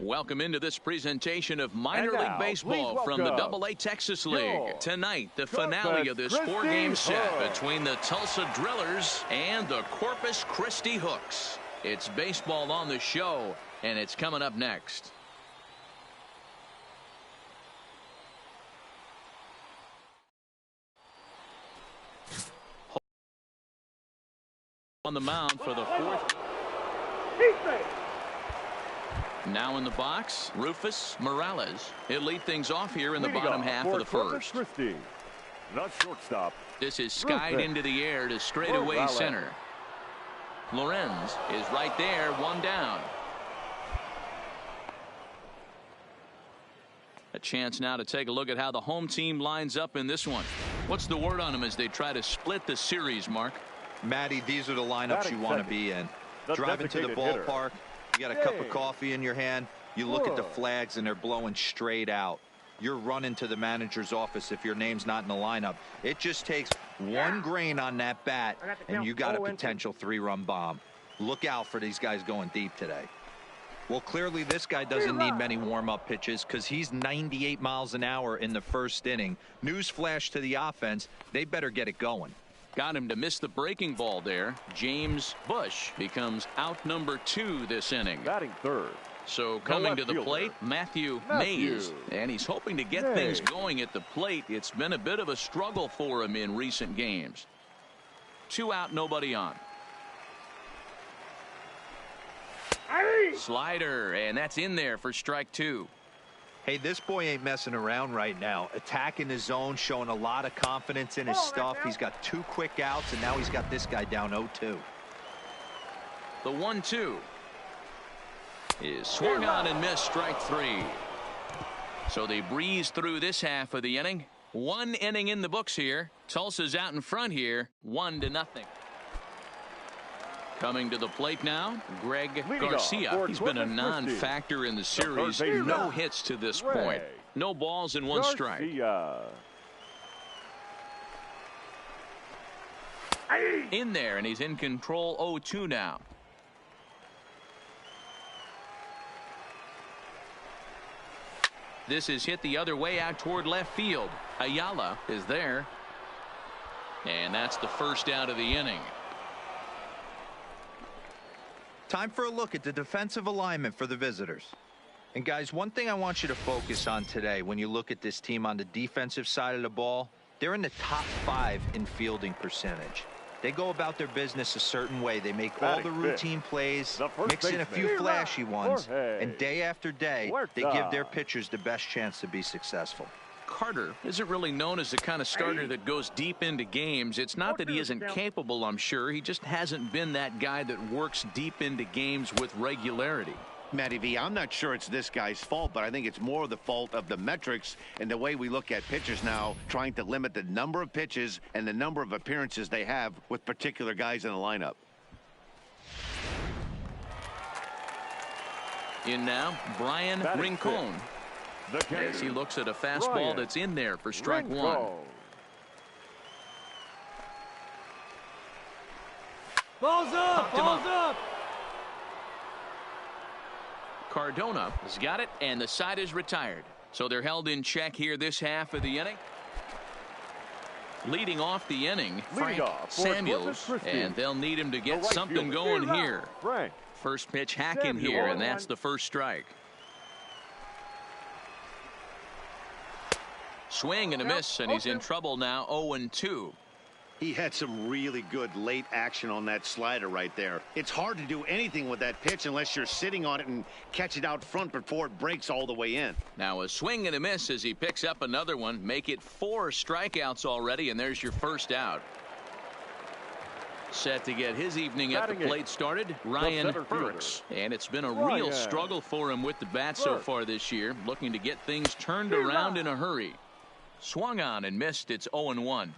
Welcome into this presentation of minor league baseball from the AA Texas League. Tonight, the finale of this four-game set between the Tulsa Drillers and the Corpus Christi Hooks. It's baseball on the show, and it's coming up next. On the mound for the fourth. Now in the box, Rufus Morales. He'll lead things off here in the bottom half of the first. Not shortstop. This is skied into the air to straightaway center. Lorenz is right there, one down. A chance now to take a look at how the home team lines up in this one. What's the word on them as they try to split the series, Mark? Matty, these are the lineups you want to be in. Driving to the ballpark, you got a cup of coffee in your hand, you look at the flags and they're blowing straight out. You're running to the manager's office if your name's not in the lineup. It just takes one grain on that bat and you got a potential three-run bomb. Look out for these guys going deep today. Well, clearly this guy doesn't need many warm-up pitches because he's 98 miles an hour in the first inning. Newsflash to the offense, they better get it going. Got him to miss the breaking ball there. James Bush becomes out number 2 this inning. Batting third. So coming to the plate, Matthew Mays. And he's hoping to get things going at the plate. It's been a bit of a struggle for him in recent games. 2 out, nobody on. Slider, and that's in there for strike 2. Hey, this boy ain't messing around right now. Attacking his zone, showing a lot of confidence in his stuff. He's got 2 quick outs, and now he's got this guy down 0-2. The 1-2 is swung on and missed, strike 3. So they breeze through this half of the inning. 1 inning in the books here. Tulsa's out in front here, 1-0. Coming to the plate now, Greg Garcia. He's been a non-factor in the series. No hits to this point. No balls and 1 strike. In there, and he's in control 0-2 now. This is hit the other way out toward left field. Ayala is there. And that's the first out of the inning. Time for a look at the defensive alignment for the visitors. And guys, one thing I want you to focus on today when you look at this team on the defensive side of the ball, they're in the top 5 in fielding percentage. They go about their business a certain way. They make all the routine plays, mix in a few flashy ones, and day after day, they give their pitchers the best chance to be successful. Carter isn't really known as the kind of starter that goes deep into games. It's not that he isn't capable, I'm sure. He just hasn't been that guy that works deep into games with regularity. Matty V, I'm not sure it's this guy's fault, but I think it's more the fault of the metrics and the way we look at pitchers now, trying to limit the number of pitches and the number of appearances they have with particular guys in the lineup. In now, Brian Rincon. As he looks at a fastball that's in there for strike 1. Balls up! Balls up! Cardona has got it, and the side is retired. So they're held in check here this half of the inning. Leading off the inning, Frank Samuels, and they'll need him to get something going here. First pitch hacking here, and that's the first strike. Swing and a miss, and he's in trouble now, 0-2. He had some really good late action on that slider right there. It's hard to do anything with that pitch unless you're sitting on it and catch it out front before it breaks all the way in. Now a swing and a miss as he picks up another one. Make it 4 strikeouts already, and there's your first out. Set to get his evening at the plate started, Ryan Burks. And it's been a real struggle for him with the bat so far this year. Looking to get things turned around in a hurry. Swung on and missed. It's 0-1.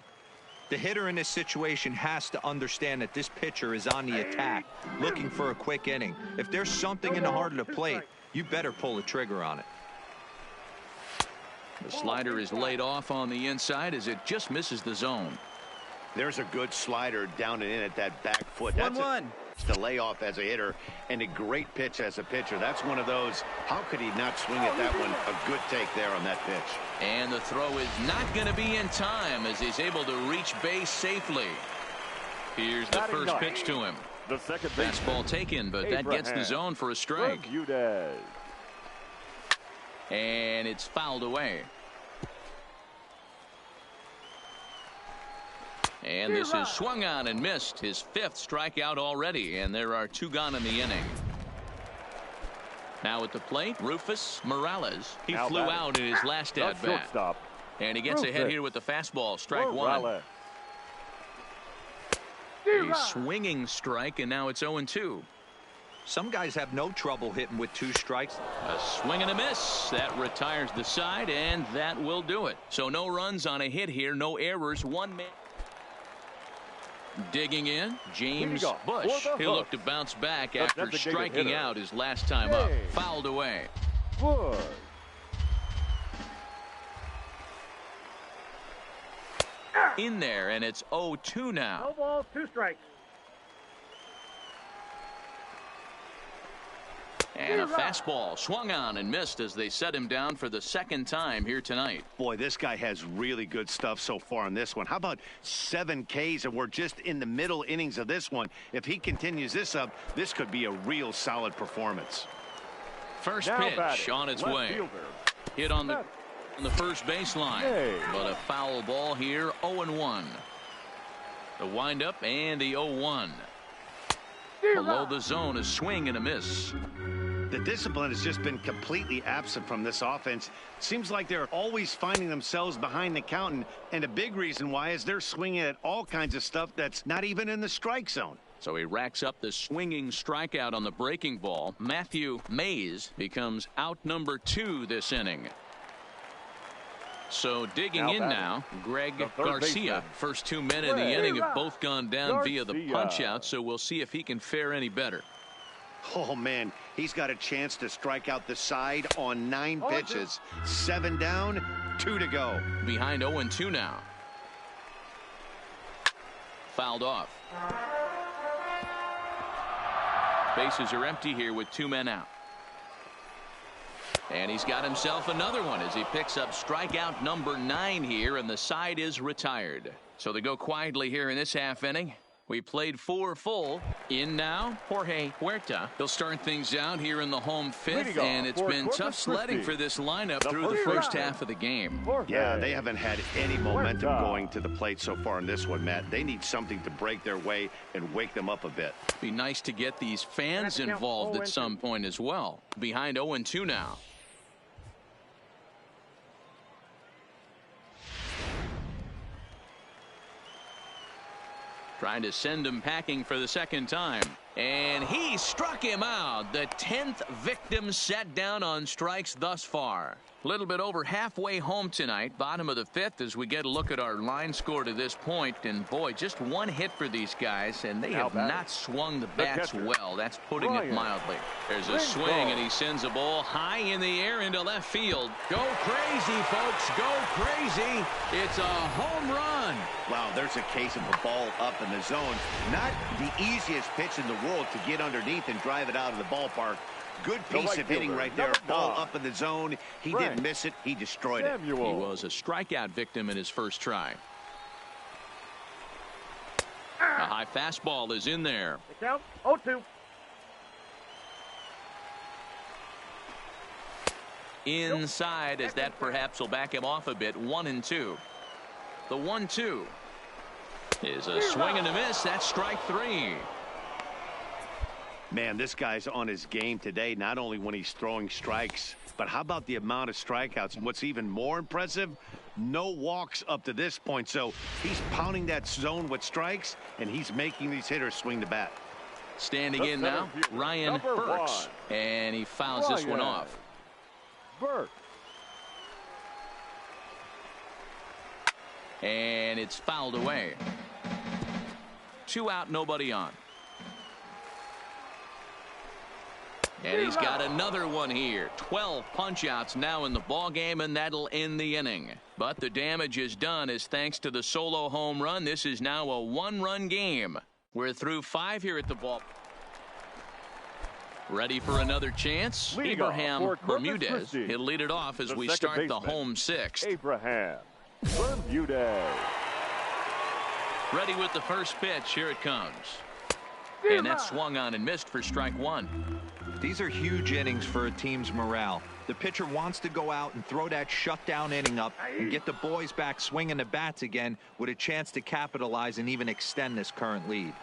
The hitter in this situation has to understand that this pitcher is on the attack, looking for a quick inning. If there's something in the heart of the plate, you better pull the trigger on it. The slider is laid off on the inside as it just misses the zone. There's a good slider down and in at that back foot. That's to lay off as a hitter, and a great pitch as a pitcher. That's one of those, how could he not swing at that one? A good take there on that pitch. And the throw is not going to be in time as he's able to reach base safely. Here's the first pitch to him. The second fastball taken, but that gets the zone for a strike. And it's fouled away. And this is swung on and missed, his 5th strikeout already, and there are 2 gone in the inning. Now at the plate, Rufus Morales. He flew out in his last at bat. And he gets ahead here with the fastball, strike 1. A swinging strike, and now it's 0-2. Some guys have no trouble hitting with 2 strikes. A swing and a miss. That retires the side, and that will do it. So no runs on a hit here, no errors, 1 man. Digging in, James Bush. He'll look to bounce back after striking out his last time up. Fouled away. In there, and it's 0-2 now. No balls, 2 strikes. And a fastball swung on and missed as they set him down for the 2nd time here tonight. Boy, this guy has really good stuff so far on this one. How about 7 Ks, and we're just in the middle innings of this one. If he continues this up, this could be a real solid performance. First pitch on its way. Hit on the first baseline, but a foul ball here. 0-1. The windup and the 0-1. Below the zone, a swing and a miss. The discipline has just been completely absent from this offense. Seems like they're always finding themselves behind the count, and a big reason why is they're swinging at all kinds of stuff that's not even in the strike zone. So he racks up the swinging strikeout on the breaking ball. Matthew Mays becomes out number 2 this inning. So digging in now, Greg Garcia. First 2 men in the inning have both gone down via the punch out, so we'll see if he can fare any better. Oh, man, he's got a chance to strike out the side on 9 pitches. 7 down, 2 to go. Behind 0-2 now. Fouled off. Bases are empty here with 2 men out. And he's got himself another one as he picks up strikeout number 9 here, and the side is retired. So they go quietly here in this half inning. We played 4 full. In now, Jorge Huerta. He'll start things out here in the home 5th, and it's been tough sledding for this lineup through the first half of the game. Yeah, they haven't had any momentum going to the plate so far in this one, Matt. They need something to break their way and wake them up a bit. Be nice to get these fans involved at some point as well. Behind 0-2 now. Trying to send him packing for the 2nd time. And he struck him out. The 10th victim set down on strikes thus far. A little bit over halfway home tonight. Bottom of the 5th as we get a look at our line score to this point. And boy, just 1 hit for these guys, and they have not swung the bats well. That's putting it mildly. There's a swing, and he sends a ball high in the air into left field. Go crazy, folks. Go crazy. It's a home run. Wow, there's a case of a ball up in the zone. Not the easiest pitch in the world to get underneath and drive it out of the ballpark. Good piece of hitting right there. Ball up in the zone. He didn't miss it. He destroyed it. He was a strikeout victim in his first try. A high fastball is in there. The count, 0-2. Inside, as that perhaps will back him off a bit. 1-2. The 1-2 is a swing and a miss. That's strike 3. Man, this guy's on his game today, not only when he's throwing strikes, but how about the amount of strikeouts? And what's even more impressive, no walks up to this point. So he's pounding that zone with strikes, and he's making these hitters swing the bat. Standing in now, Ryan Burks, and he fouls this one off. Burks. And it's fouled away. 2 out, nobody on. And he's got another one here. 12 punch-outs now in the ball game, and that'll end the inning. But the damage is done as thanks to the solo home run. This is now a one-run game. We're through 5 here at the ball. Ready for another chance. Abraham Bermudez. He'll lead it off as we start the home 6th. Abraham Bermudez. Ready with the first pitch. Here it comes. And that's swung on and missed for strike 1. These are huge innings for a team's morale. The pitcher wants to go out and throw that shutdown inning up and get the boys back swinging the bats again with a chance to capitalize and even extend this current lead.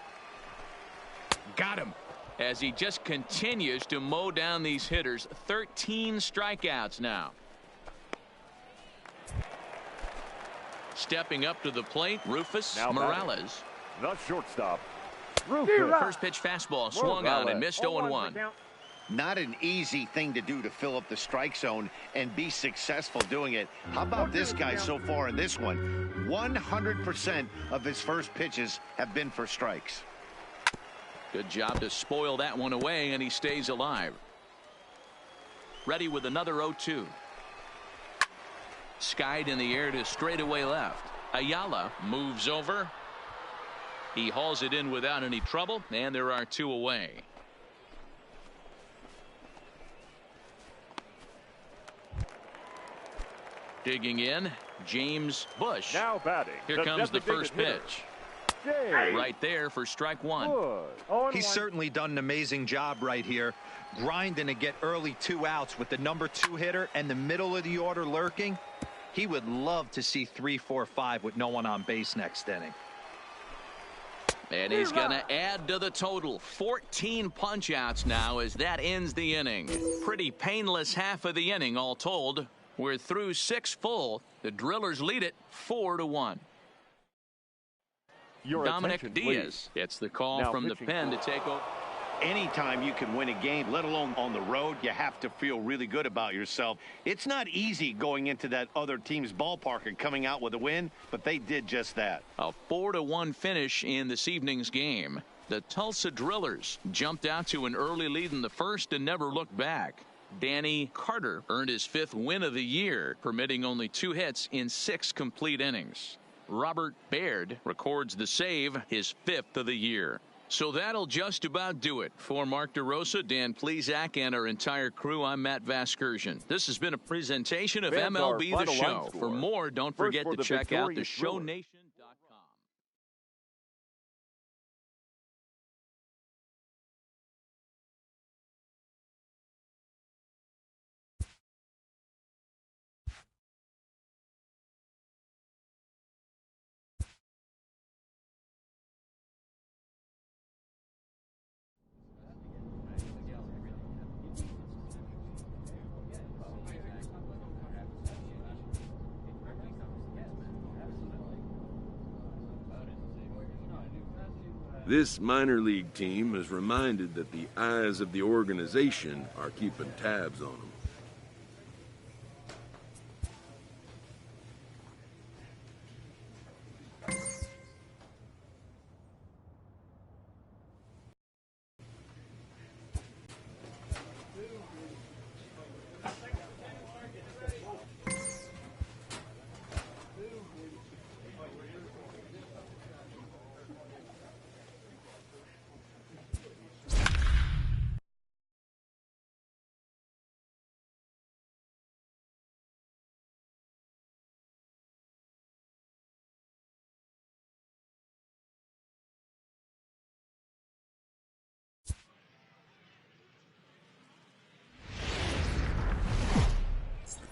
Got him. As he just continues to mow down these hitters. 13 strikeouts now. Stepping up to the plate, Rufus Morales. The shortstop. First pitch fastball swung on and missed 0-1. Not an easy thing to do to fill up the strike zone and be successful doing it. How about this guy so far in this one? 100% of his first pitches have been for strikes. Good job to spoil that one away, and he stays alive. Ready with another 0-2. Skied in the air to straightaway left. Ayala moves over. He hauls it in without any trouble, and there are 2 away. Digging in, James Bush. Now batting. Here comes the first pitch. Right there for strike 1. He's certainly done an amazing job right here, grinding to get early 2 outs with the number 2 hitter and the middle of the order lurking. He would love to see 3, 4, 5 with no one on base next inning. And he's going to add to the total. 14 punch-outs now as that ends the inning. Pretty painless half of the inning all told. We're through 6 full. The Drillers lead it 4-1. Dominic Diaz gets the call from the pen to take over. Anytime you can win a game, let alone on the road, you have to feel really good about yourself. It's not easy going into that other team's ballpark and coming out with a win, but they did just that. A 4-1 finish in this evening's game. The Tulsa Drillers jumped out to an early lead in the first and never looked back. Danny Carter earned his 5th win of the year, permitting only 2 hits in 6 complete innings. Robert Baird records the save, his 5th of the year. So that'll just about do it. For Mark DeRosa, Dan Plesac, and our entire crew, I'm Matt Vasgersian. This has been a presentation of MLB The Show. For more, don't forget to check out theshownation.com. This minor league team is reminded that the eyes of the organization are keeping tabs on them.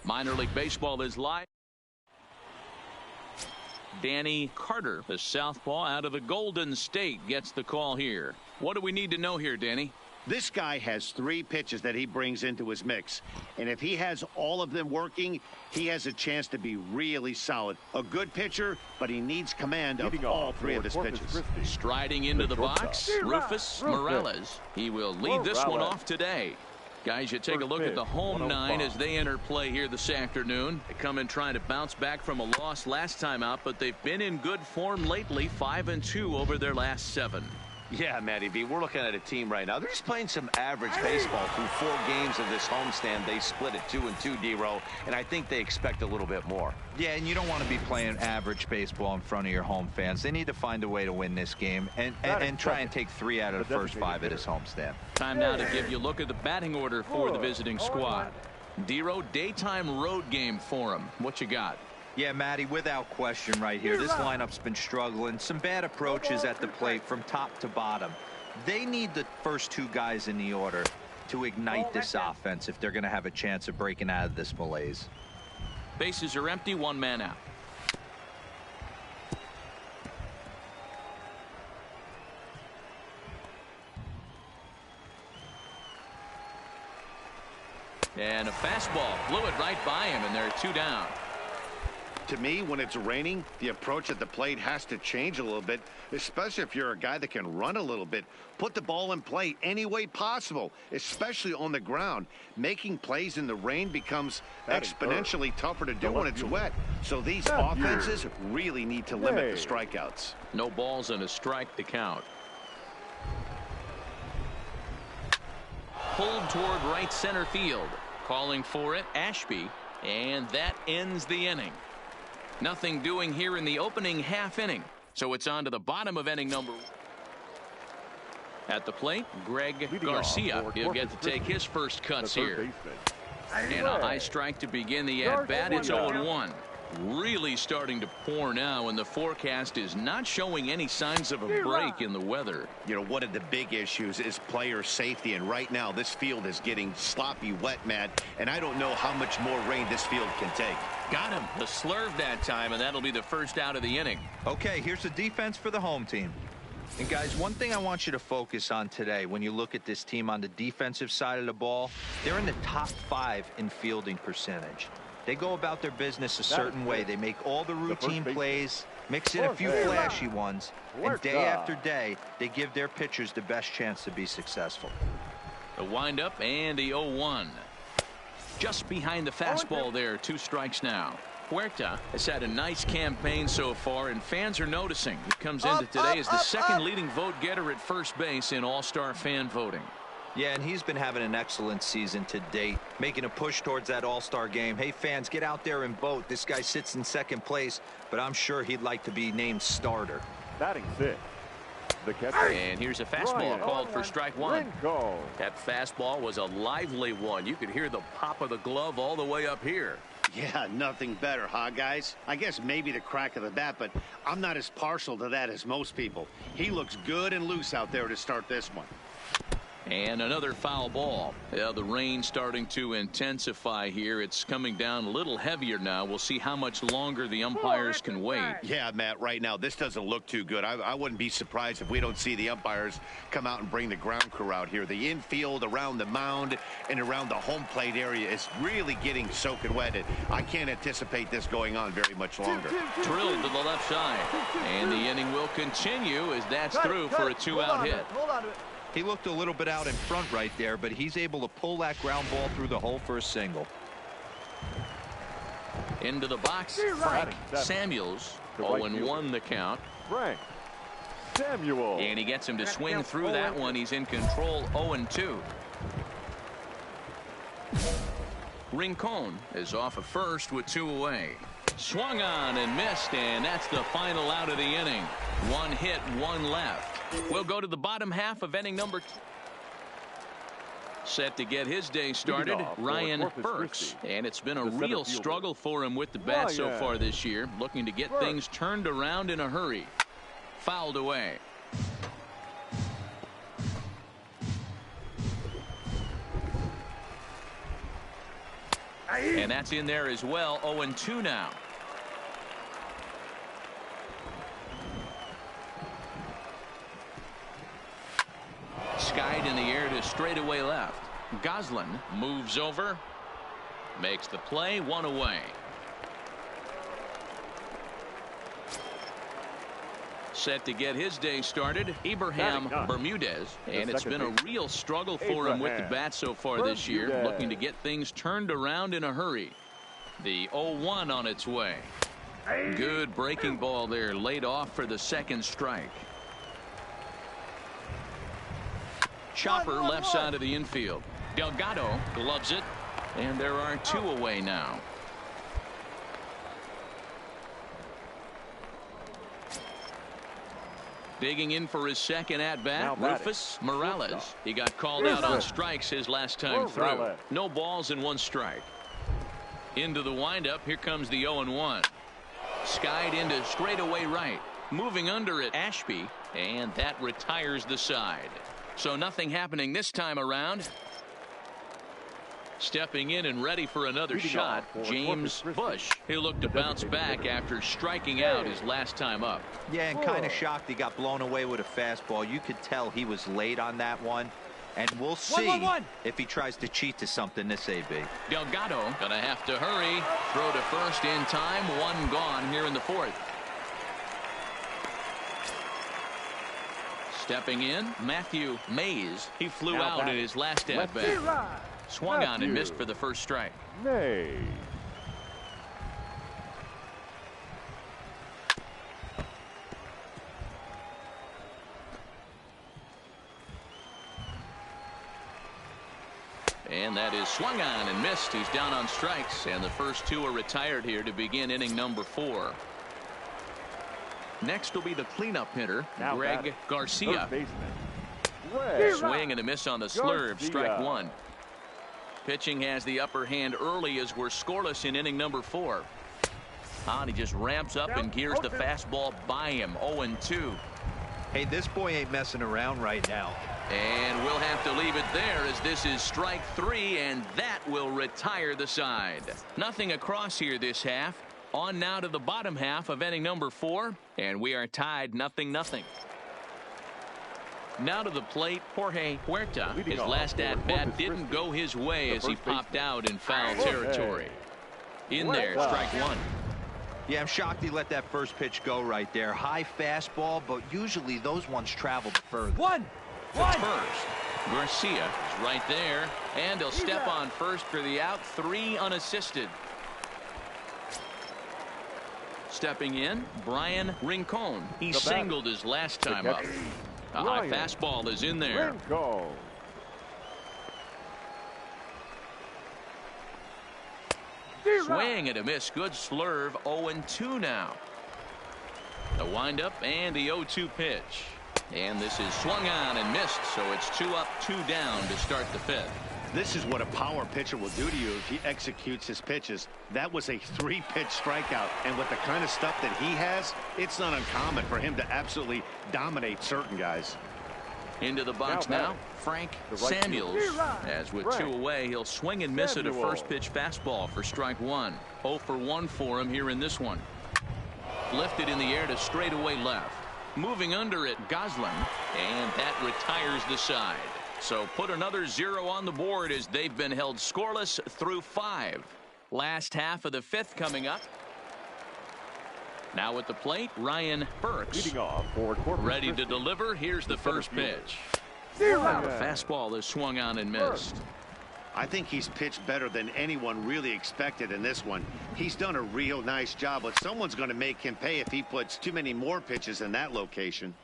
Minor League Baseball is live. Danny Carter, the southpaw out of the Golden State, gets the call here. What do we need to know here, Danny? This guy has 3 pitches that he brings into his mix. And if he has all of them working, he has a chance to be really solid. A good pitcher, but he needs command of all 3 of his pitches. Striding into the box, Rufus Morales. He will lead this one off today. Guys, you take a look at the home 9 as they enter play here this afternoon. They come in trying to bounce back from a loss last time out, but they've been in good form lately, 5-2 over their last 7. Yeah, Matty B, we're looking at a team right now. They're just playing some average baseball through 4 games of this homestand. They split it 2-2, D-Row, and I think they expect a little bit more. Yeah, and you don't want to be playing average baseball in front of your home fans. They need to find a way to win this game and try and take 3 out of the first 5 at this homestand. Time now to give you a look at the batting order for the visiting squad. D-Row, daytime road game for him. What you got? Yeah, Matty, without question right here. This lineup's been struggling. Some bad approaches at the plate from top to bottom. They need the first 2 guys in the order to ignite this offense if they're going to have a chance of breaking out of this malaise. Bases are empty, 1 man out. And a fastball blew it right by him, and there are 2 down. To me, when it's raining, the approach at the plate has to change a little bit, especially if you're a guy that can run a little bit. Put the ball in play any way possible, especially on the ground. Making plays in the rain becomes exponentially tougher to do when it's wet. So these offenses really need to limit the strikeouts. No balls and a strike to count. Pulled toward right center field. Calling for it, Ashby, and that ends the inning. Nothing doing here in the opening half inning. So it's on to the bottom of inning number. At the plate, Greg Garcia. He'll get to take his first cuts here. And a high strike to begin the at-bat. It's 0-1. Really starting to pour now, and the forecast is not showing any signs of a break in the weather. You know, one of the big issues is player safety, and right now this field is getting sloppy wet, Matt, and I don't know how much more rain this field can take. Got him. The slurve that time, and that'll be the first out of the inning. Okay, here's the defense for the home team. And guys, one thing I want you to focus on today when you look at this team on the defensive side of the ball, they're in the top 5 in fielding percentage. They go about their business a certain way. They make all the routine plays, mix in a few flashy ones, and day after day, they give their pitchers the best chance to be successful. The windup and the 0-1. Just behind the fastball there, 2 strikes now. Huerta has had a nice campaign so far, and fans are noticing. He comes into today as the second leading vote getter at first base in All-Star fan voting. Yeah, and he's been having an excellent season to date, making a push towards that All-Star game. Hey, fans, get out there and vote. This guy sits in second place, but I'm sure he'd like to be named starter. Batting 6. The catcher. And here's a fastball called for strike 1. That fastball was a lively one. You could hear the pop of the glove all the way up here. Yeah, nothing better, huh, guys? I guess maybe the crack of the bat, but I'm not as partial to that as most people. He looks good and loose out there to start this one. And another foul ball. Yeah, the rain starting to intensify here. It's coming down a little heavier now. We'll see how much longer the umpires can wait. Yeah, Matt, right now this doesn't look too good. I wouldn't be surprised if we don't see the umpires come out and bring the ground crew out here. The infield around the mound and around the home plate area is really getting soaking wet. I can't anticipate this going on very much longer. Drilled to the left side. And the inning will continue as that's through for a 2-out hit. Hold on to it. He looked a little bit out in front right there, but he's able to pull that ground ball through the hole for a single. Into the box, Frank Samuels. 0-1 the count. Frank Samuel. And he gets him to swing through that one. He's in control, 0-2. Rincon is off of first with 2 away. Swung on and missed, and that's the final out of the inning. 1 hit, 1 left. We'll go to the bottom half of inning number 2. Set to get his day started, Ryan Burks. And it's been a real struggle for him with the bat so far this year. Looking to get things turned around in a hurry. Fouled away. And that's in there as well. 0-2 now. Skied in the air to straightaway left. Goslin moves over, makes the play, 1 away. Set to get his day started, Ibrahim Bermudez, and it's been a real struggle for him with the bat so far this year, looking to get things turned around in a hurry. The 0-1 on its way. Good breaking ball there, laid off for the second strike. chopper left side of the infield. Delgado gloves it, and there are 2 away now. Digging in for his second at-bat, Rufus Morales. He got called out on strikes his last time through. No balls and 1 strike. Into the windup, here comes the 0-1. Skied into straightaway right. Moving under it, Ashby, and that retires the side. So nothing happening this time around. Stepping in and ready for another shot, James Bush. He'll look to bounce back after striking out his last time up. Yeah, and kind of shocked he got blown away with a fastball. You could tell he was late on that one. And we'll see if he tries to cheat to something this AB. Delgado gonna have to hurry. Throw to first in time. 1 gone here in the 4th. Stepping in, Matthew Mays. He flew out in his last at-bat. Swung on and missed for the first strike. Mays. And that is swung on and missed. He's down on strikes, and the first 2 are retired here to begin inning number 4. Next will be the cleanup hitter, Greg Garcia. Swing and a miss on the slurve. Strike 1. Pitching has the upper hand early as we're scoreless in inning number 4. And he just ramps up and gears the fastball by him. 0-2. Hey, this boy ain't messing around right now. And we'll have to leave it there as this is strike 3, and that will retire the side. Nothing across here this half. On now to the bottom half of inning number 4, and we are tied 0-0. Now to the plate, Jorge Huerta. His last at-bat didn't go his way as he popped out in foul territory. In there, strike 1. Yeah, I'm shocked he let that first pitch go right there. High fastball, but usually those ones travel further. First, Garcia is right there, and he'll step on first for the out. 3 unassisted. Stepping in, Brian Rincon. He singled his last time up. A high fastball is in there. Swing and a miss. Good slurve. 0-2 now. The windup and the 0-2 pitch. And this is swung on and missed, so it's 2 up, 2 down to start the 5th. This is what a power pitcher will do to you if he executes his pitches. That was a 3-pitch strikeout, and with the kind of stuff that he has, it's not uncommon for him to absolutely dominate certain guys. Into the box now, Frank Samuels. As with 2 away, he'll swing and miss at a first pitch fastball for strike 1. 0 for 1 for him here in this one. Lifted in the air to straightaway left. Moving under it, Goslin, and that retires the side. So put another 0 on the board as they've been held scoreless through 5. Last half of the 5th coming up. Now at the plate, Ryan Burks. Leading off for ready to deliver. Here's the first pitch. The fastball is swung on and missed. I think he's pitched better than anyone really expected in this one. He's done a real nice job, but someone's going to make him pay if he puts too many more pitches in that location.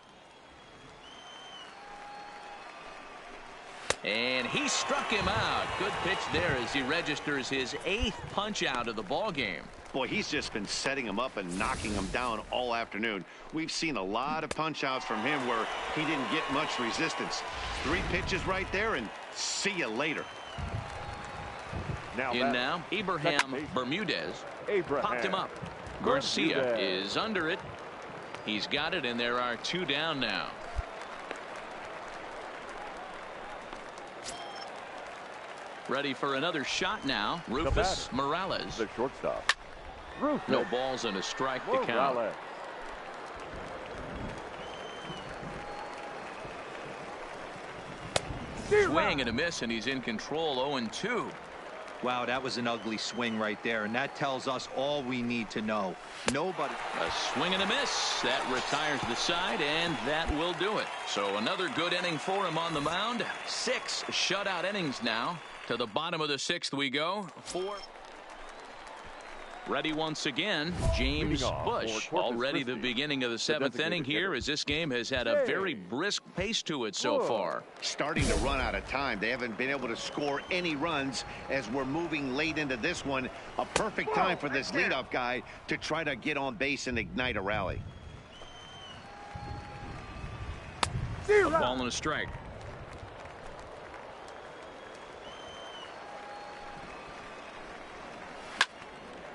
And he struck him out. Good pitch there as he registers his 8th punch out of the ball game. Boy, he's just been setting him up and knocking him down all afternoon. We've seen a lot of punch outs from him where he didn't get much resistance. 3 pitches right there, and see you later. Now Abraham Bermudez popped him up. Garcia is under it. He's got it, and there are 2 down now. Ready for another shot now. Rufus Morales. The shortstop. No balls and a strike to count. Swing and a miss, and he's in control. 0-2. Wow, that was an ugly swing right there, and that tells us all we need to know. Nobody. A swing and a miss. That retires the side, and that will do it. So another good inning for him on the mound. 6 shutout innings now. To the bottom of the 6th we go. 4. Ready once again, James Bush. Already the beginning of the 7th inning here, as this game has had a very brisk pace to it so far. Starting to run out of time. They haven't been able to score any runs as we're moving late into this one. A perfect time for this leadoff guy to try to get on base and ignite a rally. A ball and a strike.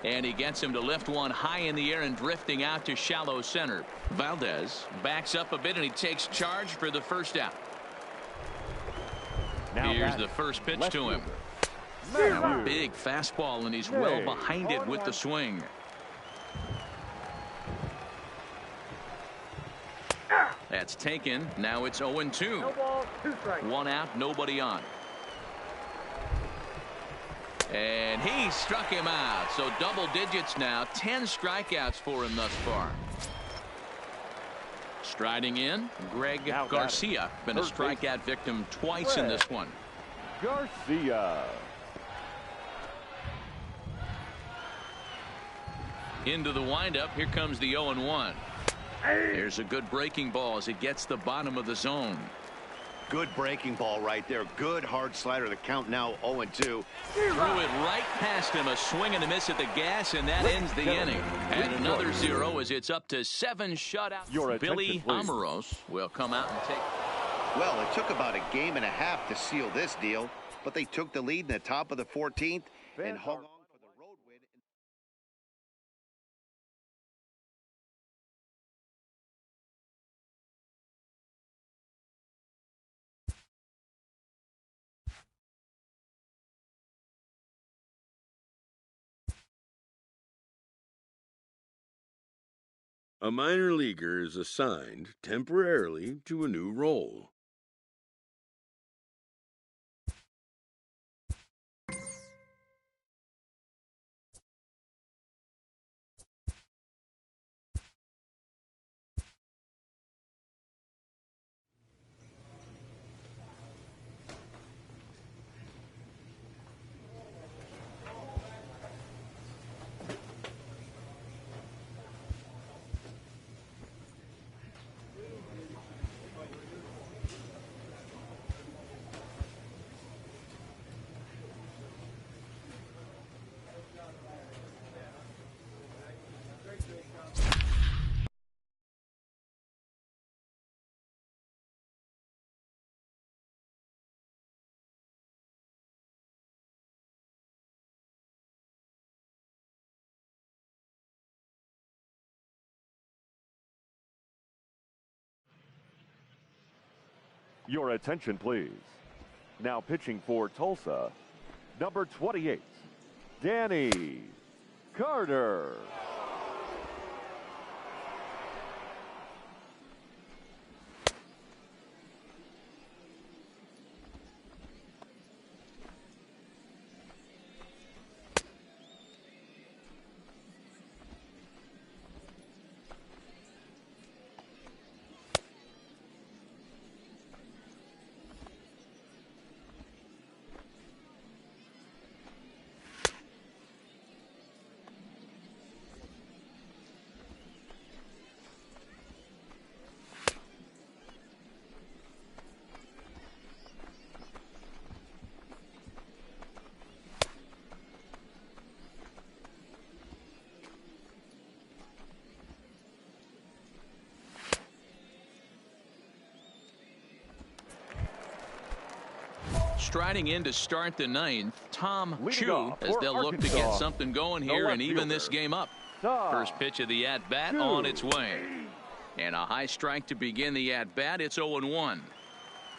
And he gets him to lift one high in the air and drifting out to shallow center. Valdez backs up a bit and he takes charge for the first out. Here's the first pitch to him. Now a big fastball, and he's well behind it with the swing. That's taken. Now it's 0-2. One out, nobody on. And he struck him out. So double digits now. 10 strikeouts for him thus far. Striding in, Greg Garcia. Been a strikeout victim twice in this one. Garcia. Into the windup. Here comes the 0-1. There's a good breaking ball as it gets the bottom of the zone. Good breaking ball right there. Good hard slider. The count now 0-2. Threw it right past him. A swing and a miss at the gas, and that ends the inning. And another 0 as it's up to 7 shutouts. Billy Amoros will come out and take. Well, it took about a game and a half to seal this deal, but they took the lead in the top of the 14th and hung on for the road win. A minor leaguer is assigned temporarily to a new role. Your attention, please. Now pitching for Tulsa, number 28, Danny Carter. Striding in to start the 9th, Tom Chu, as they'll look to get something going here and even this game up. First pitch of the at-bat on its way. And a high strike to begin the at-bat. It's 0-1.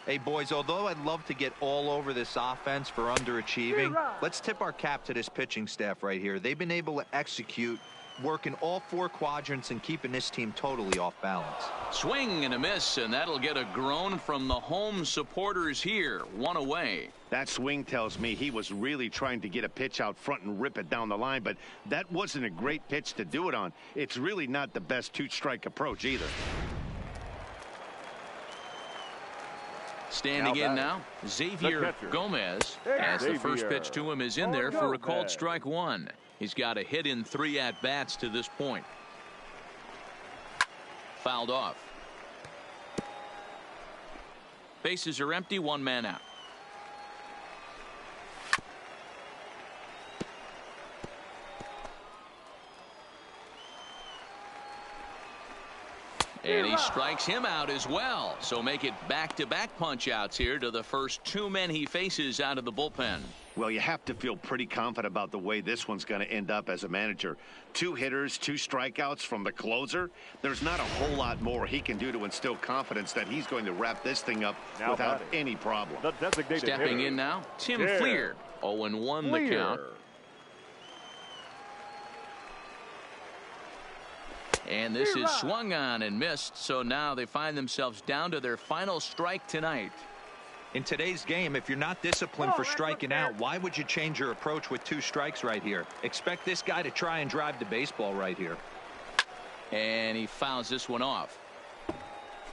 Hey, boys, although I'd love to get all over this offense for underachieving, let's tip our cap to this pitching staff right here. They've been able to execute, working all 4 quadrants and keeping this team totally off balance. Swing and a miss, and that'll get a groan from the home supporters here. 1 away. That swing tells me he was really trying to get a pitch out front and rip it down the line, but that wasn't a great pitch to do it on. It's really not the best 2-strike approach either. Standing in now, Xavier Gomez, as the first pitch to him is in there for a called strike 1. He's got a hit in 3 at-bats to this point. Fouled off. Bases are empty, 1 man out. And he strikes him out as well. So make it back-to-back punch-outs here to the first 2 men he faces out of the bullpen. Well, you have to feel pretty confident about the way this one's going to end up as a manager. 2 hitters, 2 strikeouts from the closer. There's not a whole lot more he can do to instill confidence that he's going to wrap this thing up without any problem. Stepping in now, Tim Fleer. 0-1 the count. And this is swung on and missed, so now they find themselves down to their final strike tonight. In today's game, if you're not disciplined for striking out, why would you change your approach with 2 strikes right here? Expect this guy to try and drive the baseball right here. And he fouls this one off.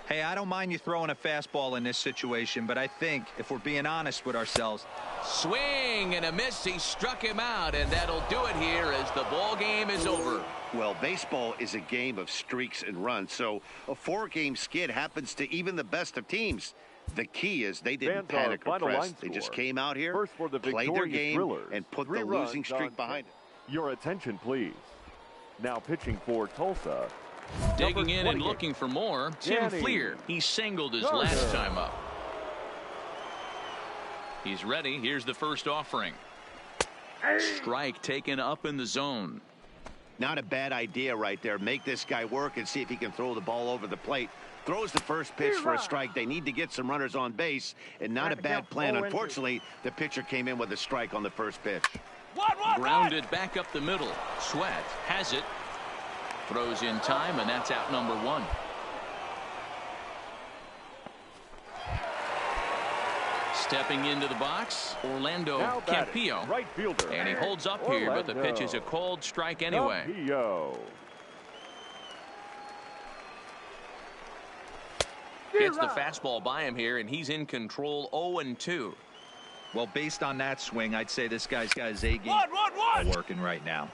Hey, I don't mind you throwing a fastball in this situation, but I think if we're being honest with ourselves. Swing and a miss. He struck him out, and that'll do it here as the ball game is over. Well, baseball is a game of streaks and runs, so a 4-game skid happens to even the best of teams. The key is they didn't panic or press. They just came out here, played their game, and put the losing streak behind it. Your attention, please. Now pitching for Tulsa. Digging in and looking for more, Tim Fleer. He singled his last time up. He's ready. Here's the first offering. Strike taken up in the zone. Not a bad idea right there. Make this guy work and see if he can throw the ball over the plate. Throws the first pitch for a strike. They need to get some runners on base, and not a bad plan. Unfortunately, the pitcher came in with a strike on the first pitch. Grounded back up the middle. Sweat has it. Throws in time, and that's out number 1. Stepping into the box, Orlando Campillo. Right fielder. And he holds up here, but the pitch is a called strike anyway. Campillo. Gets the fastball by him here, and he's in control. 0-2. Well, based on that swing, I'd say this guy's got his A game working right now.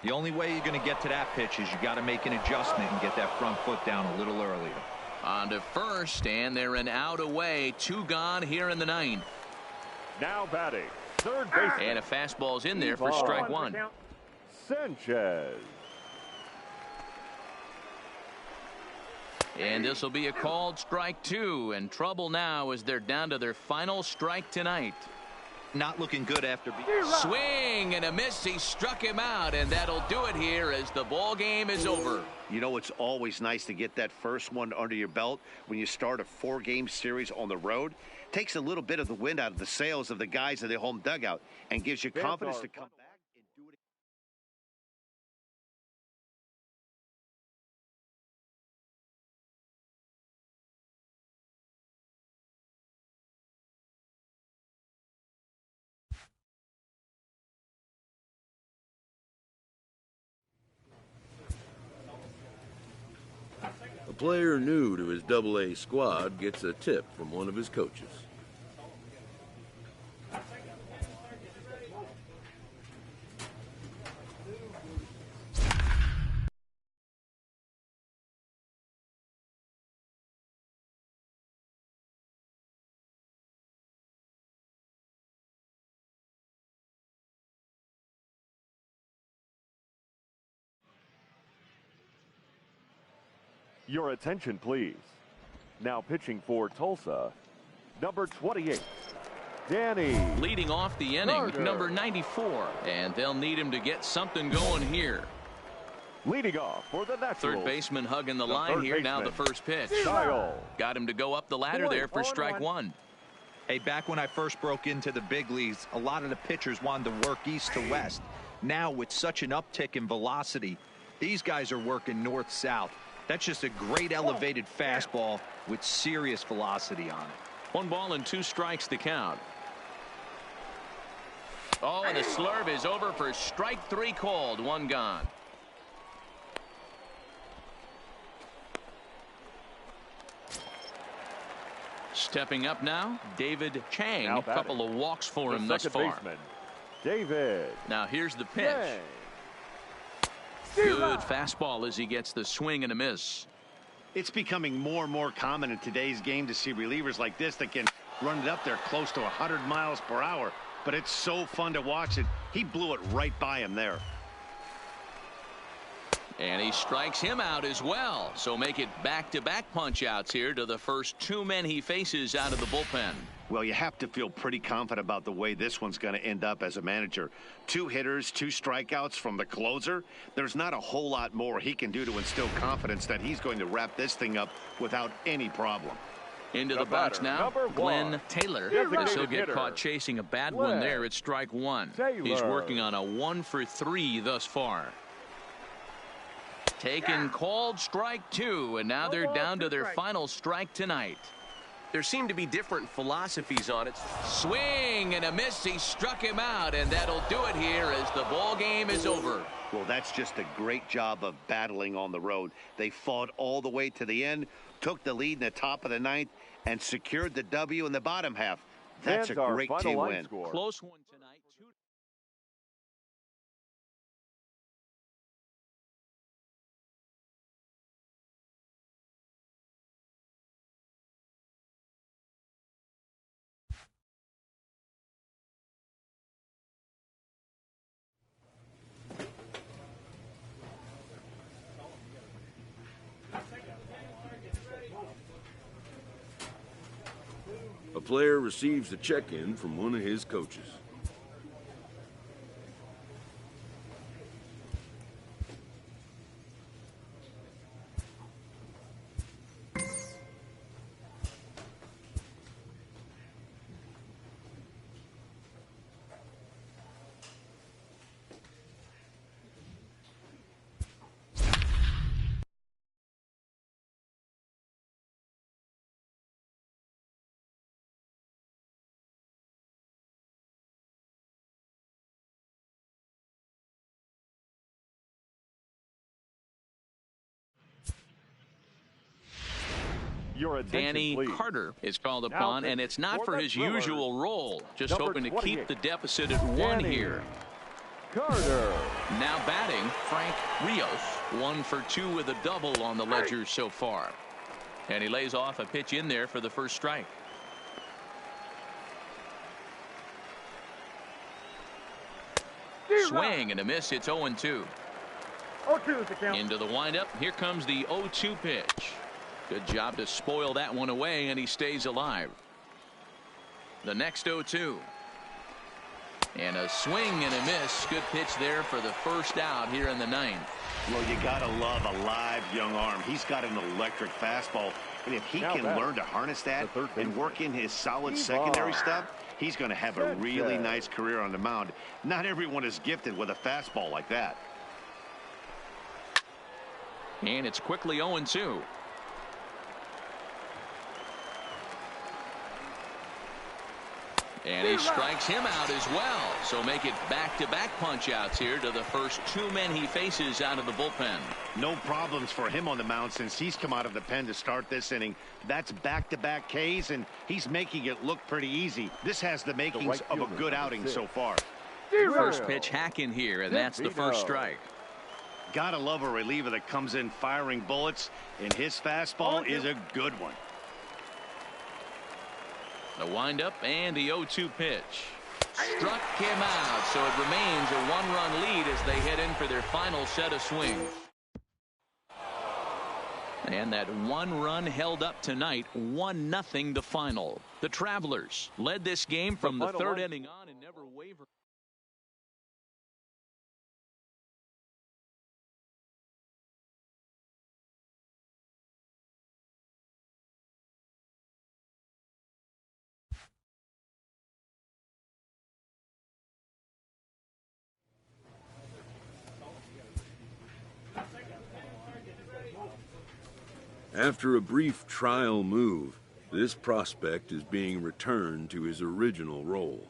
The only way you're going to get to that pitch is you got to make an adjustment and get that front foot down a little earlier. On to first, and they're an out away. 2 gone here in the 9th. Now batting, third base. And a fastball's in there for strike 1. Sanchez. And this will be a called strike 2, and trouble now as they're down to their final strike tonight. Not looking good after being swing and a miss. He struck him out, and that'll do it here as the ball game is over. You know, it's always nice to get that first one under your belt when you start a 4-game series on the road. Takes a little bit of the wind out of the sails of the guys in the home dugout and gives you confidence to come back and do it. A player new to his Double-A squad gets a tip from one of his coaches. Your attention, please. Now pitching for Tulsa, number 28, Danny. Leading off the inning, Carter. number 94. And they'll need him to get something going here. Leading off for the Nationals. Third baseman hugging the line here. Now the first pitch. Kyle. Got him to go up the ladder there for strike 1. Hey, back when I first broke into the big leagues, a lot of the pitchers wanted to work east to west. Now, with such an uptick in velocity, these guys are working north-south. That's just a great elevated fastball with serious velocity on it. 1 ball and 2 strikes to count. Oh, and the slurve is over for strike 3 called. 1 gone. Stepping up now, David Chang. A couple of walks for him thus far. David. Now here's the pitch. Good fastball as he gets the swing and a miss. It's becoming more and more common in today's game to see relievers like this that can run it up there close to 100 miles per hour. But it's so fun to watch it. He blew it right by him there. And he strikes him out as well. So make it back-to-back punch-outs here to the first two men he faces out of the bullpen. Well, you have to feel pretty confident about the way this one's going to end up as a manager. 2 hitters, 2 strikeouts from the closer. There's not a whole lot more he can do to instill confidence that he's going to wrap this thing up without any problem. Into the box now, Glenn Taylor. As he'll get caught chasing a bad one there. It's strike 1. He's working on a 1 for 3 thus far. Taken, called strike 2, and now they're down to their final strike tonight. There seem to be different philosophies on it. Swing and a miss. He struck him out, and that'll do it here as the ball game is over. Well, that's just a great job of battling on the road. They fought all the way to the end, took the lead in the top of the 9th, and secured the W in the bottom half. That's a great team win. Close one tonight. A player receives a check-in from one of his coaches. Danny Carter is called upon, and it's not for his usual role. Just hoping to keep the deficit at 1 here. Carter. Now batting, Frank Rios. 1 for 2 with a double on the ledger so far. And he lays off a pitch in there for the first strike. Swing and a miss. It's 0-2. 0-2 is the count. Into the windup. Here comes the 0-2 pitch. Good job to spoil that one away, and he stays alive. The next 0-2. And a swing and a miss. Good pitch there for the first out here in the 9th. Well, you got to love a live young arm. He's got an electric fastball. And if he can learn to harness that and work in his solid secondary stuff, he's going to have a really nice career on the mound. Not everyone is gifted with a fastball like that. And it's quickly 0-2. And he strikes him out as well. So make it back-to-back punch-outs here to the first 2 men he faces out of the bullpen. No problems for him on the mound since he's come out of the pen to start this inning. That's back-to-back Ks, and he's making it look pretty easy. This has the makings of a good outing so far. First pitch hack in here, and that's the first strike. Gotta love a reliever that comes in firing bullets, and his fastball is a good one. The windup and the 0-2 pitch. Struck him out, so it remains a 1-run lead as they head in for their final set of swings. And that 1 run held up tonight, 1-0 the final. The Travelers led this game from the 3rd inning on and never wavered. After a brief trial move, this prospect is being returned to his original role.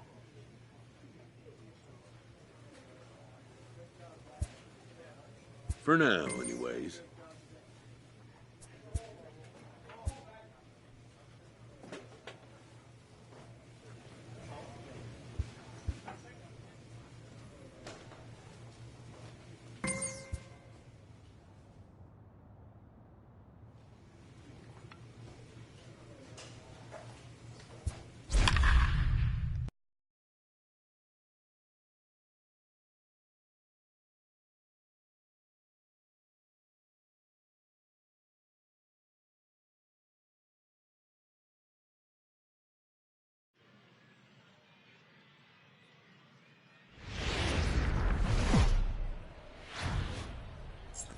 For now, anyways.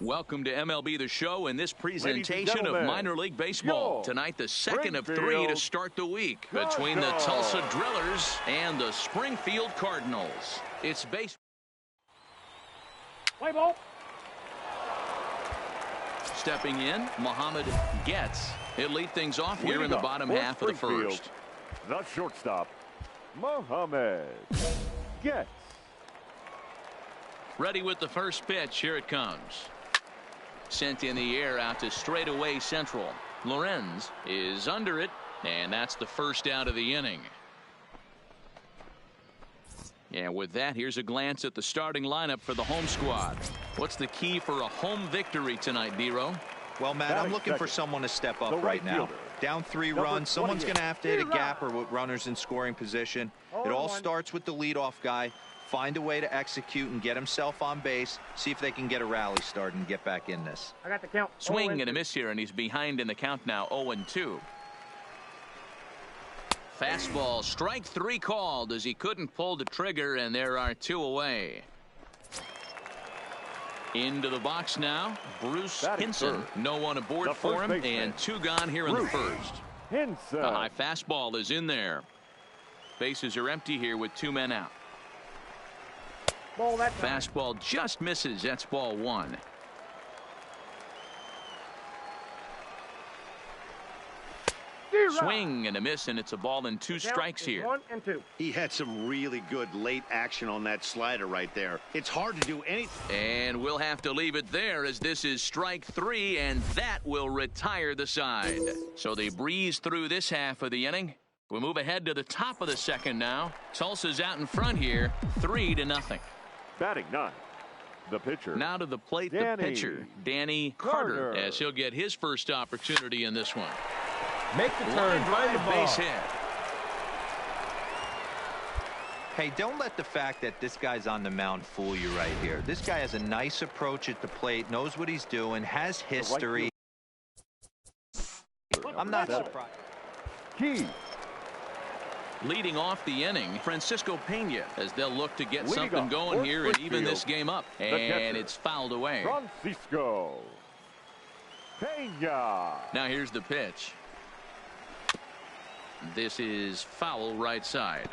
Welcome to MLB The Show and this presentation of minor league baseball. Tonight, the second of three to start the week between the Tulsa Drillers and the Springfield Cardinals. It's baseball. Play ball. Stepping in, Muhammad Getz. He'll lead things off here in the bottom half of the first. The shortstop, Muhammad Getz. Ready with the first pitch. Here it comes. Sent in the air out to straightaway central. Lorenz is under it, and that's the first out of the inning. And with that, here's a glance at the starting lineup for the home squad. What's the key for a home victory tonight, D-Row? Well, Matt, I'm looking for someone to step up right now. Down 3 runs, someone's going to have to hit a gap or with runners in scoring position. It all starts with the leadoff guy. Find a way to execute and get himself on base. See if they can get a rally started and get back in this. I got the count. Swing and a miss here, and he's behind in the count now, 0-2. Fastball, strike 3 called as he couldn't pull the trigger, and there are 2 away. Into the box now, Bruce Hinson. No one aboard for him, and 2 gone here in the first. Hinson. A high fastball is in there. Bases are empty here with 2 men out. Ball that time. Fastball just misses. That's ball 1. Swing and a miss, and it's a ball and 2 strikes here. 1 and 2. He had some really good late action on that slider right there. It's hard to do anything. And we'll have to leave it there as this is strike 3, and that will retire the side. So they breeze through this half of the inning. We move ahead to the top of the second now. Tulsa's out in front here, 3-0. Batting 9. The pitcher. Now to the plate, the pitcher, Danny Carter, as he'll get his first opportunity in this one. Make the turn, find the base hit. Hey, don't let the fact that this guy's on the mound fool you right here. This guy has a nice approach at the plate, knows what he's doing, has history. I'm not surprised. Key. Leading off the inning, Francisco Pena, as they'll look to get something going here and even this game up. And it's fouled away. Francisco Pena. Now here's the pitch. This is foul right side.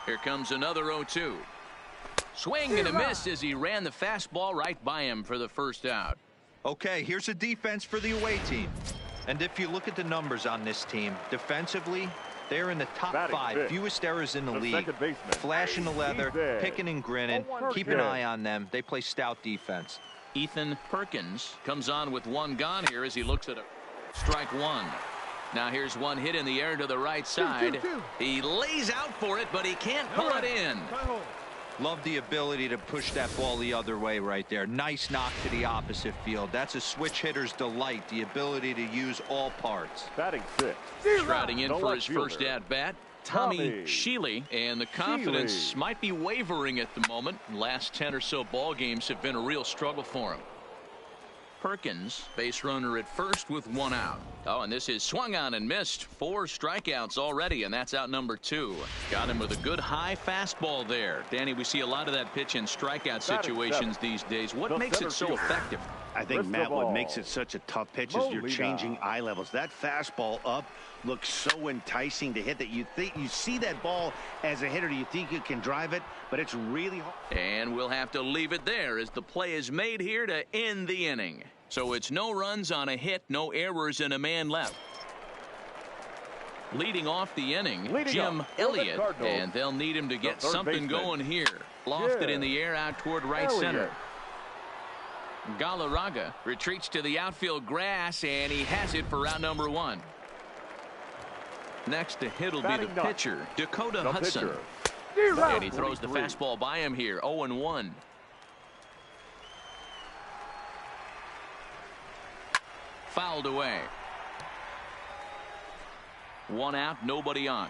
Here comes another 0-2. Swing and a miss as he ran the fastball right by him for the first out. Okay, here's a defense for the away team. And if you look at the numbers on this team, defensively, they're in the top 5, fewest errors in the league. Flashing the leather, picking and grinning. Keep an eye on them. They play stout defense. Ethan Perkins comes on with 1 gone here as he looks at a strike 1. Now here's one hit in the air to the right side. He lays out for it, but he can't pull it in. Love the ability to push that ball the other way right there. Nice knock to the opposite field. That's a switch hitter's delight, the ability to use all parts. Batting 6. Striding in for his first at-bat, Tommy Sheely, and the confidence might be wavering at the moment. Last 10 or so ball games have been a real struggle for him. Perkins, base runner at first with 1 out. Oh, and this is swung on and missed. 4 strikeouts already, and that's out number 2. Got him with a good high fastball there. Danny, we see a lot of that pitch in strikeout situations these days. What makes it so effective? I think, Matt, what makes it such a tough pitch is you're changing eye levels. That fastball up looks so enticing to hit that you see that ball as a hitter. You think you can drive it, but it's really hard. And we'll have to leave it there as the play is made here to end the inning. So it's no runs on a hit, no errors, and a man left. Leading off the inning, Jim Elliott, and they'll need him to get something going here. Lofted in the air out toward right center. Galarraga retreats to the outfield grass, and he has it for round number 1. Next to hit will be the pitcher, Dakota Hudson. And he throws the fastball by him here, 0-1. Fouled away. 1 out, nobody on.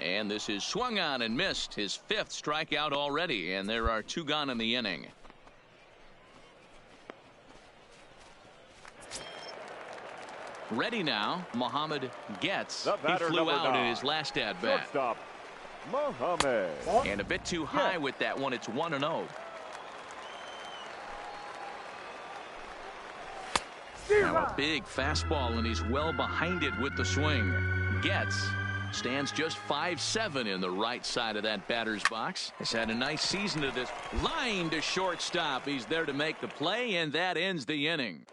And this is swung on and missed, his 5th strikeout already, and there are 2 gone in the inning. Ready now, Muhammad gets. He flew out in his last at-bat. Shortstop, Muhammad. And a bit too high with that one. It's 1-0. Now a big fastball, and he's well behind it with the swing. Gets. Stands just 5'7" in the right side of that batter's box. Has had a nice season to this. Line to shortstop. He's there to make the play, and that ends the inning.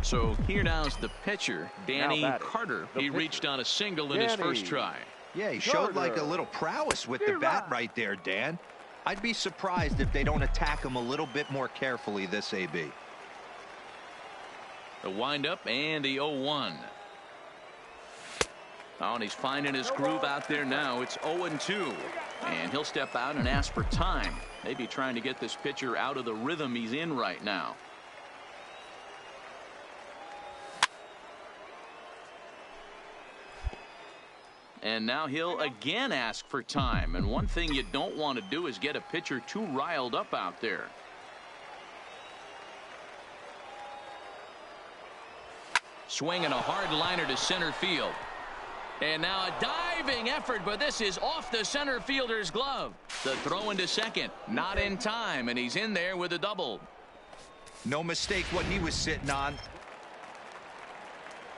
So here now's the pitcher, Danny Carter. He reached on a single in his first try. Yeah, he showed like a little prowess with the bat right there, Dan. I'd be surprised if they don't attack him a little bit more carefully this AB. The windup and the 0-1. Oh, and he's finding his groove out there now. It's 0-2. And he'll step out and ask for time. Maybe trying to get this pitcher out of the rhythm he's in right now. And now he'll again ask for time. And one thing you don't want to do is get a pitcher too riled up out there. Swinging a hard liner to center field. And now a diving effort, but this is off the center fielder's glove. The throw into second, not in time, and he's in there with a double. No mistake what he was sitting on.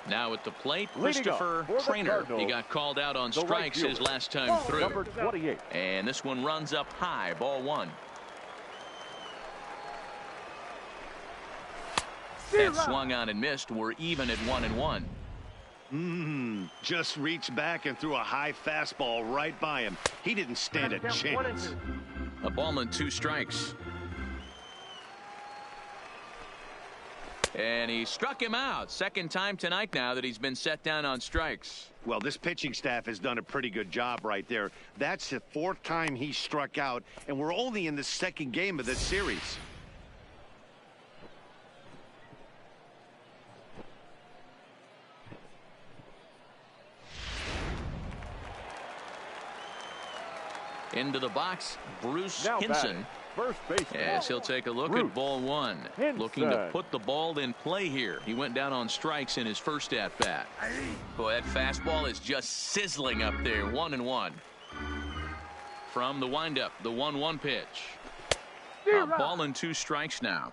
Now at the plate, Christopher Trainer. He got called out on strikes his last time through. Number 28. And this one runs up high, ball 1. That swung on and missed. We're even at 1-1. Just reached back and threw a high fastball right by him. He didn't stand a chance. A ball and 2 strikes. And he struck him out. Second time tonight now that he's been set down on strikes. Well, this pitching staff has done a pretty good job right there. That's the 4th time he struck out, and we're only in the 2nd game of this series. Into the box, Bruce Hinson. First baseman. Yes, he'll take a look at ball 1. Looking to put the ball in play here. He went down on strikes in his first at-bat. Boy, that fastball is just sizzling up there. 1-1. From the windup, the 1-1 pitch. A ball and 2 strikes now.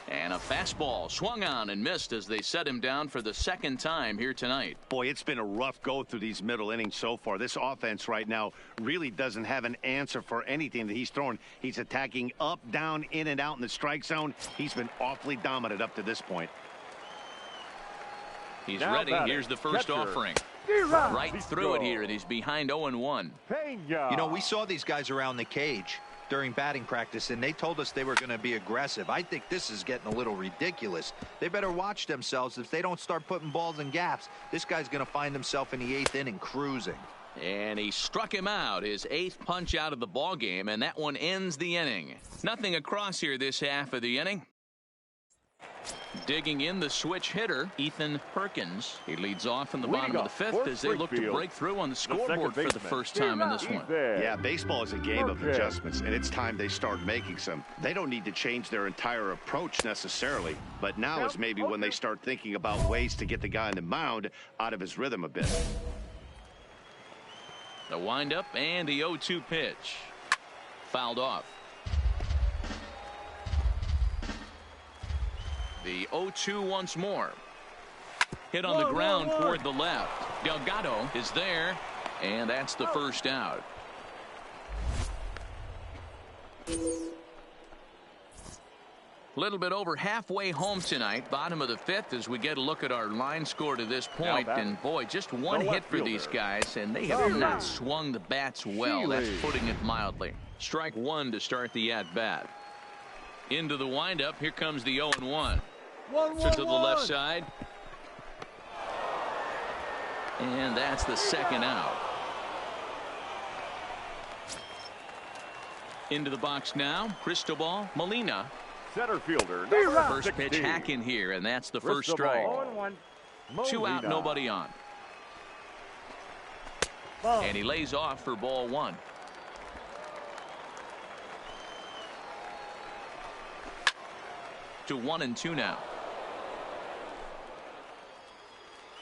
And a fastball swung on and missed as they set him down for the 2nd time here tonight. Boy, it's been a rough go through these middle innings so far. This offense right now really doesn't have an answer for anything that he's throwing. He's attacking up, down, in, and out in the strike zone. He's been awfully dominant up to this point. He's ready. Here's the first offering. Right through it here, and he's behind 0-1. You know, we saw these guys around the cage during batting practice, and they told us they were going to be aggressive. I think this is getting a little ridiculous. They better watch themselves. If they don't start putting balls in gaps, this guy's going to find himself in the 8th inning cruising. And he struck him out, his 8th punch out of the ball game, and that one ends the inning. Nothing across here this half of the inning. Digging in the switch hitter, Ethan Perkins. He leads off in the bottom of the 5th as they look to break through on the scoreboard for the first time in this one. Yeah, baseball is a game of adjustments, and it's time they start making some. They don't need to change their entire approach necessarily, but now is maybe when they start thinking about ways to get the guy on the mound out of his rhythm a bit. The windup and the 0-2 pitch. Fouled off. The 0-2 once more. Hit on the ground toward the left. Delgado is there, and that's the first out. Little bit over halfway home tonight, bottom of the 5th, as we get a look at our line score to this point. And boy, just one hit for these guys, and they have not swung the bats well. That's putting it mildly. Strike 1 to start the at-bat. Into the windup. Here comes the 0-1. To the left side. And that's the 2nd out. Into the box now, Cristobal Molina. center fielder, number First 16. pitch hack in here, and that's the first strike. 2 out, nobody on. And he lays off for ball 1. To 1-2 now.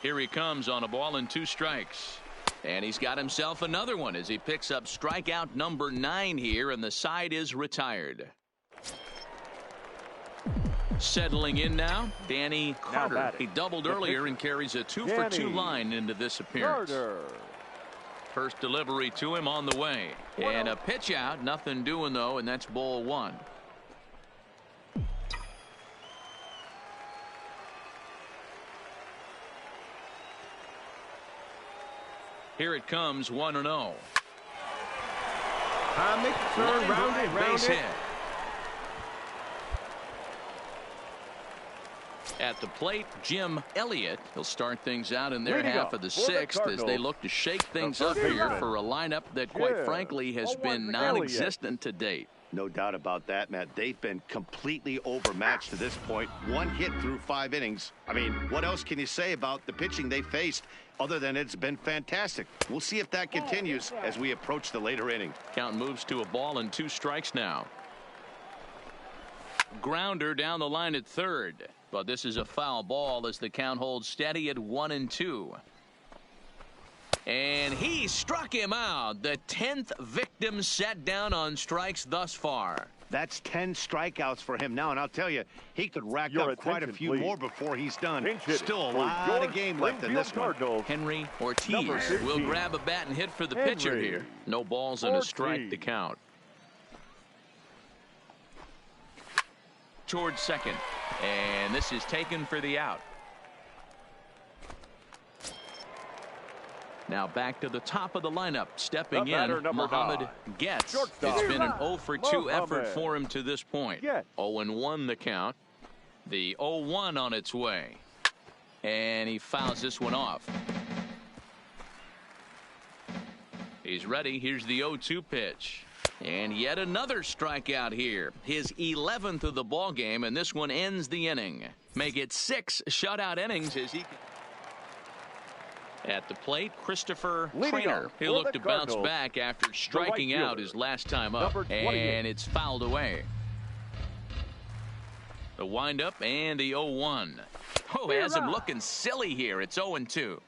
Here he comes on a ball and 2 strikes. And he's got himself another one as he picks up strikeout number 9 here, and the side is retired. Settling in now, Danny Carter. He doubled earlier and carries a 2-for-2 line into this appearance. First delivery to him on the way. And a pitch out, nothing doing though, and that's ball 1. Here it comes, 1-0. Make the turn, round it, base hit. At the plate, Jim Elliott. He'll start things out in their half of the 6th as they look to shake things up here for a lineup that, quite frankly, has been non-existent to date. No doubt about that, Matt. They've been completely overmatched to this point. 1 hit through 5 innings. I mean, what else can you say about the pitching they faced other than it's been fantastic? We'll see if that continues as we approach the later inning. Count moves to a ball and 2 strikes now. Grounder down the line at third. But this is a foul ball as the count holds steady at 1-2. And he struck him out. The 10th victim set down on strikes thus far. That's 10 strikeouts for him now, and I'll tell you, he could rack up quite a few more before he's done. Still a lot of game left in this one. Henry Ortiz will grab a bat and hit for the pitcher here. No balls and a strike to count. Towards second, and this is taken for the out. Now back to the top of the lineup, stepping in, Mohammed Getz. It's been an 0-for-2 effort for him to this point. 0-1 the count. The 0-1 on its way. And he fouls this one off. He's ready. Here's the 0-2 pitch. And yet another strikeout here. His 11th of the ball game, and this one ends the inning. Make it 6 shutout innings as he. At the plate, Christopher Trainer. He'll look to bounce back after striking out his last time up, and it's fouled away. The windup and the 0-1. Oh, it has him looking silly here. It's 0-2.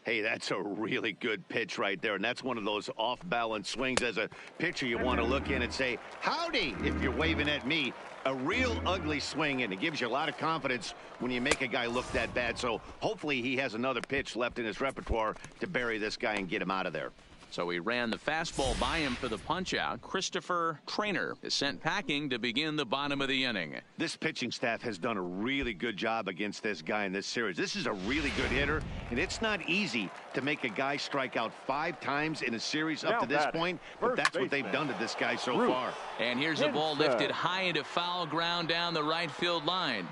Hey, that's a really good pitch right there, and that's one of those off-balance swings. As a pitcher, you want to look in and say, howdy, if you're waving at me. A real ugly swing, and it gives you a lot of confidence when you make a guy look that bad. So hopefully he has another pitch left in his repertoire to bury this guy and get him out of there. So he ran the fastball by him for the punch-out. Christopher Trainer is sent packing to begin the bottom of the inning. This pitching staff has done a really good job against this guy in this series. This is a really good hitter, and it's not easy to make a guy strike out 5 times in a series up to this point, but that's what they've done to this guy so far. And here's a ball lifted high into foul ground down the right field line,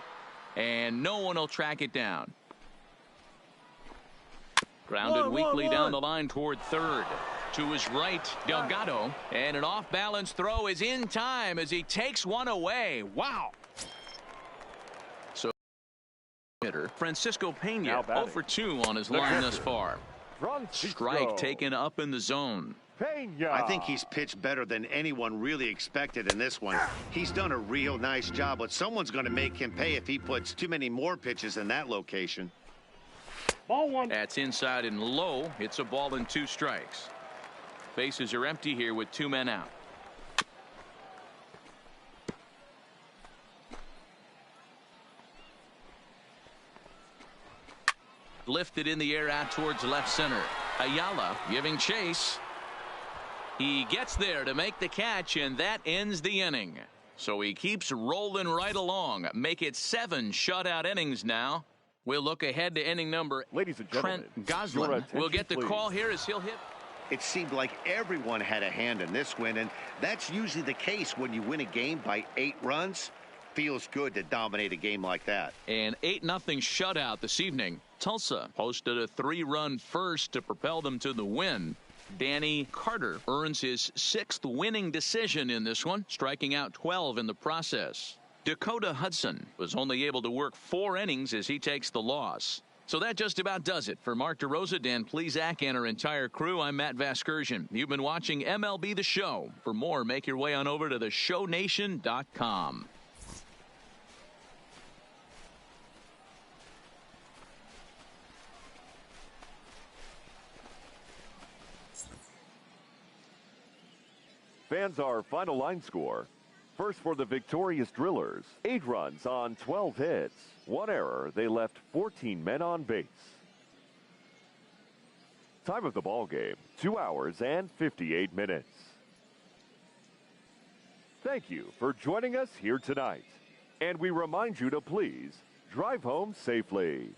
and no one will track it down. Grounded weakly down the line toward third. To his right, Delgado. And an off-balance throw is in time as he takes one away. Wow. So hitter Francisco Pena 0-for-2 on his line thus far. Strike taken up in the zone. I think he's pitched better than anyone really expected in this one. He's done a real nice job, but someone's going to make him pay if he puts too many more pitches in that location. Ball 1. That's inside and low. It's a ball and 2 strikes. Bases are empty here with 2 men out. Lifted in the air out towards left center. Ayala giving chase. He gets there to make the catch, and that ends the inning. So he keeps rolling right along. Make it 7 shutout innings now. We'll look ahead to inning number. Ladies and gentlemen, Trent Goslin will get the call here as he'll hit. It seemed like everyone had a hand in this win, and that's usually the case when you win a game by 8 runs. Feels good to dominate a game like that. An 8-0 shutout this evening. Tulsa posted a 3-run first to propel them to the win. Danny Carter earns his 6th winning decision in this one, striking out 12 in the process. Dakota Hudson was only able to work 4 innings as he takes the loss. So that just about does it. For Mark DeRosa, Dan Plesac, and our entire crew, I'm Matt Vasgersian. You've been watching MLB The Show. For more, make your way on over to theshownation.com. Fans, our final line score. First for the victorious Drillers, 8 runs on 12 hits. 1 error, they left 14 men on base. Time of the ball game, 2 hours and 58 minutes. Thank you for joining us here tonight. And we remind you to please drive home safely.